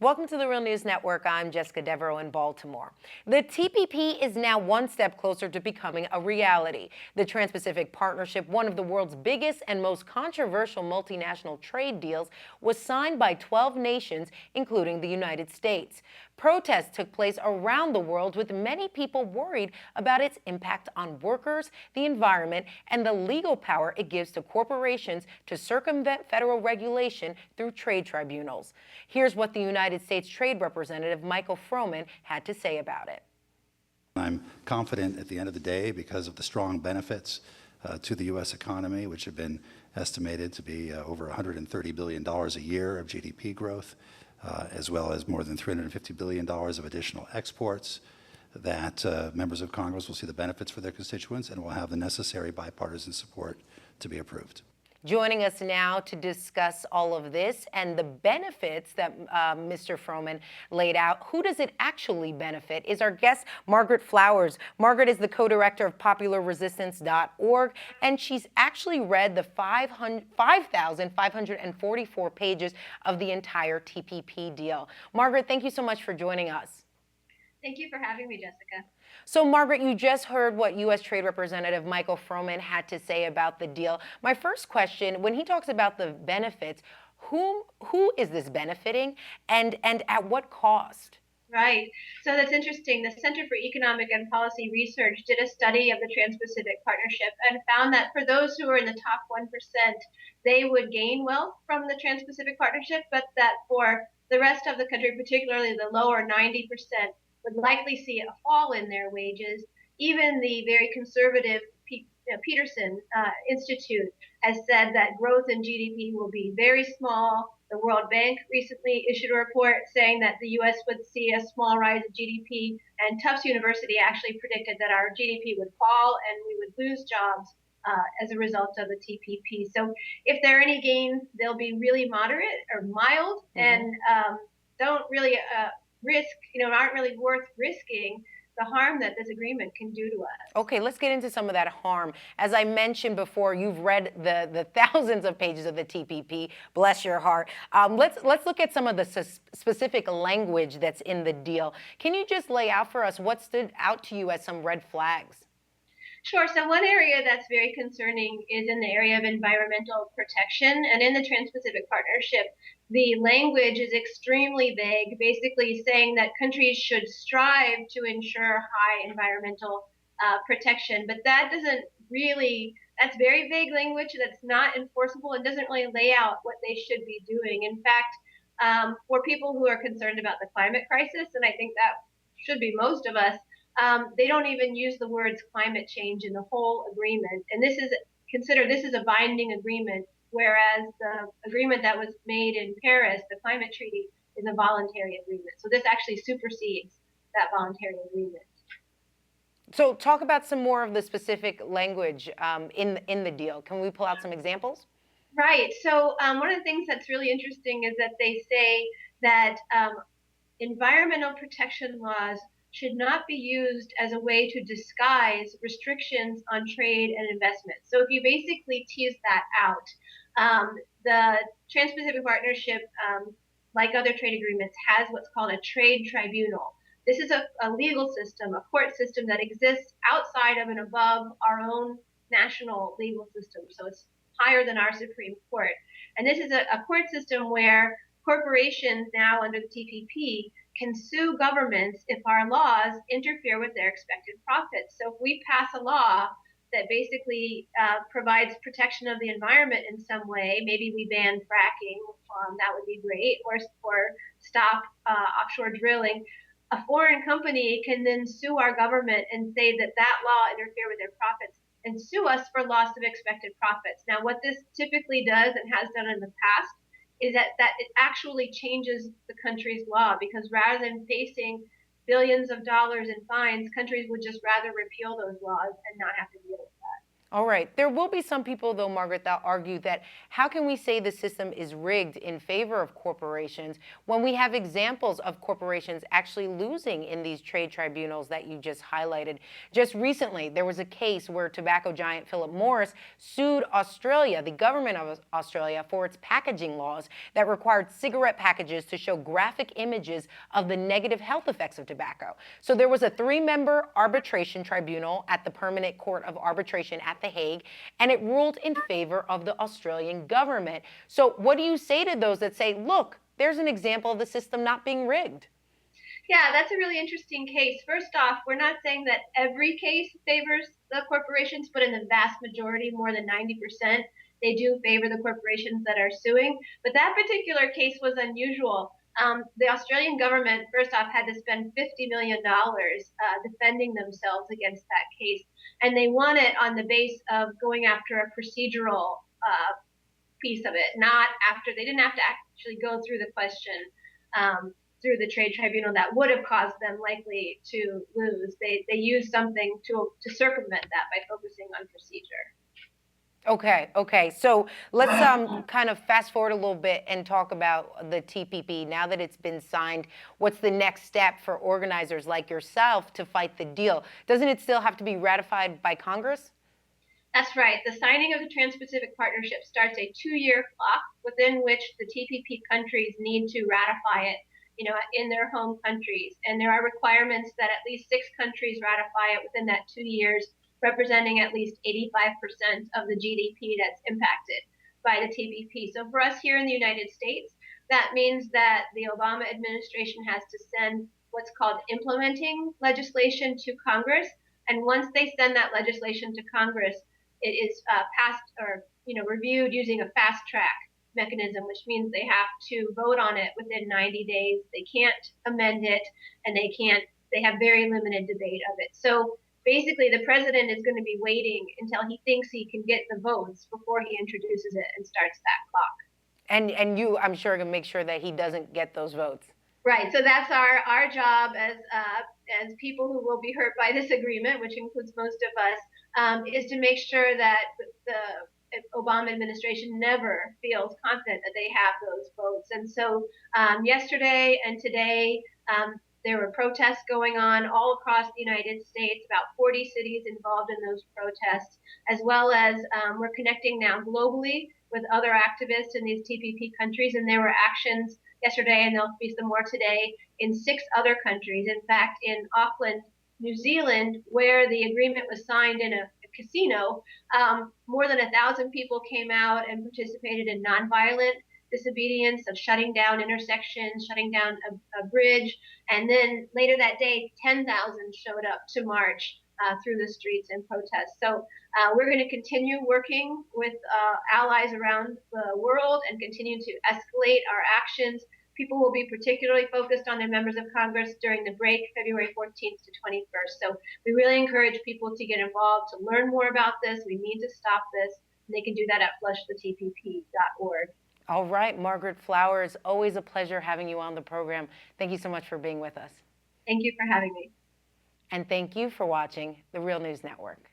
Welcome to the Real News Network. I'm Jessica Devereaux in Baltimore. The TPP is now one step closer to becoming a reality. The Trans-Pacific Partnership, one of the world's biggest and most controversial multinational trade deals, was signed by 12 nations, including the United States. Protests took place around the world, with many people worried about its impact on workers, the environment, and the legal power it gives to corporations to circumvent federal regulation through trade tribunals. Here's what the United States Trade Representative Michael Froman had to say about it. I'm confident at the end of the day, because of the strong benefits to the U.S. economy, which have been estimated to be over $130 billion a year of GDP growth, as well as more than $350 billion of additional exports, that members of Congress will see the benefits for their constituents and will have the necessary bipartisan support to be approved. Joining us now to discuss all of this and the benefits that Mr. Froman laid out, who does it actually benefit, is our guest, Margaret Flowers. Margaret is the co-director of popularresistance.org, and she's actually read the 5,544 pages of the entire TPP deal. Margaret, thank you so much for joining us. Thank you for having me, Jessica. So, Margaret, you just heard what U.S. Trade Representative Michael Froman had to say about the deal. My first question, when he talks about the benefits, who is this benefiting, and at what cost? Right. So that's interesting. The Center for Economic and Policy Research did a study of the Trans-Pacific Partnership and found that for those who are in the top 1%, they would gain wealth from the Trans-Pacific Partnership, but that for the rest of the country, particularly the lower 90%, would likely see a fall in their wages. Even the very conservative Peterson Institute has said that growth in GDP will be very small. The World Bank recently issued a report saying that the U.S. would see a small rise in GDP, and Tufts University actually predicted that our GDP would fall and we would lose jobs as a result of the TPP. So if there are any gains, they'll be really moderate or mild, and don't really aren't really worth risking the harm that this agreement can do to us. Okay, let's get into some of that harm. As I mentioned before, you've read the thousands of pages of the TPP. Bless your heart. Let's look at some of the specific language that's in the deal. Can you just lay out for us what stood out to you as some red flags? Sure. So one area that's very concerning is in the area of environmental protection. And in the Trans-Pacific Partnership, the language is extremely vague, basically saying that countries should strive to ensure high environmental protection. But that doesn't really, that's very vague language that's not enforceable and doesn't really lay out what they should be doing. In fact, for people who are concerned about the climate crisis, and I think that should be most of us, they don't even use the words climate change in the whole agreement. And this is a binding agreement, whereas the agreement that was made in Paris, the climate treaty, is a voluntary agreement. So this actually supersedes that voluntary agreement. So talk about some more of the specific language in the deal. Can we pull out some examples? Right. So one of the things that's really interesting is that they say that environmental protection laws should not be used as a way to disguise restrictions on trade and investment. So if you basically tease that out, the Trans-Pacific Partnership, like other trade agreements, has what's called a trade tribunal. This is a legal system, a court system that exists outside of and above our own national legal system. So it's higher than our Supreme Court. And this is a court system where corporations now under the TPP can sue governments if our laws interfere with their expected profits. So if we pass a law that basically provides protection of the environment in some way, maybe we ban fracking, that would be great, or stop offshore drilling, a foreign company can then sue our government and say that that law interfered with their profits and sue us for loss of expected profits. Now, what this typically does and has done in the past is that it actually changes the country's law, because rather than facing billions of dollars in fines, countries would just rather repeal those laws and not have to deal with that. All right. There will be some people, though, Margaret, that argue that how can we say the system is rigged in favor of corporations when we have examples of corporations actually losing in these trade tribunals that you just highlighted? Just recently, there was a case where tobacco giant Philip Morris sued Australia, the government of Australia, for its packaging laws that required cigarette packages to show graphic images of the negative health effects of tobacco. So there was a 3-member arbitration tribunal at the Permanent Court of Arbitration at The Hague, and it ruled in favor of the Australian government. So what do you say to those that say, look, there's an example of the system not being rigged? Yeah, that's a really interesting case. First off, we're not saying that every case favors the corporations, but in the vast majority, more than 90%, they do favor the corporations that are suing. But that particular case was unusual. The Australian government, first off, had to spend $50 million defending themselves against that case. And they won it on the base of going after a procedural piece of it, not after, they didn't have to actually go through the question through the trade tribunal that would have caused them likely to lose. They used something to circumvent that by focusing on procedure. Okay. So let's kind of fast forward a little bit and talk about the TPP. Now that it's been signed, what's the next step for organizers like yourself to fight the deal? Doesn't it still have to be ratified by Congress? That's right. The signing of the Trans-Pacific Partnership starts a 2-year clock within which the TPP countries need to ratify it, in their home countries. And there are requirements that at least 6 countries ratify it within that 2 years, representing at least 85% of the GDP that's impacted by the TPP. So for us here in the United States, that means that the Obama administration has to send what's called implementing legislation to Congress. And once they send that legislation to Congress, it is passed or reviewed using a fast track mechanism, which means they have to vote on it within 90 days. They can't amend it, and they have very limited debate of it. So basically the president is going to be waiting until he thinks he can get the votes before he introduces it and starts that clock. And you, I'm sure, can make sure that he doesn't get those votes. Right. So that's our job as people who will be hurt by this agreement, which includes most of us, is to make sure that the Obama administration never feels confident that they have those votes. And so yesterday and today, there were protests going on all across the United States, about 40 cities involved in those protests, as well as we're connecting now globally with other activists in these TPP countries. And there were actions yesterday, and there'll be some more today, in 6 other countries. In fact, in Auckland, New Zealand, where the agreement was signed in a casino, more than 1,000 people came out and participated in nonviolent disobedience of shutting down intersections, shutting down a bridge, and then later that day, 10,000 showed up to march through the streets and protest. So we're going to continue working with allies around the world and continue to escalate our actions. People will be particularly focused on their members of Congress during the break, February 14th to 21st. So we really encourage people to get involved, to learn more about this. We need to stop this, and they can do that at flushthetpp.org. All right, Margaret Flowers, always a pleasure having you on the program. Thank you so much for being with us. Thank you for having me. And thank you for watching the Real News Network.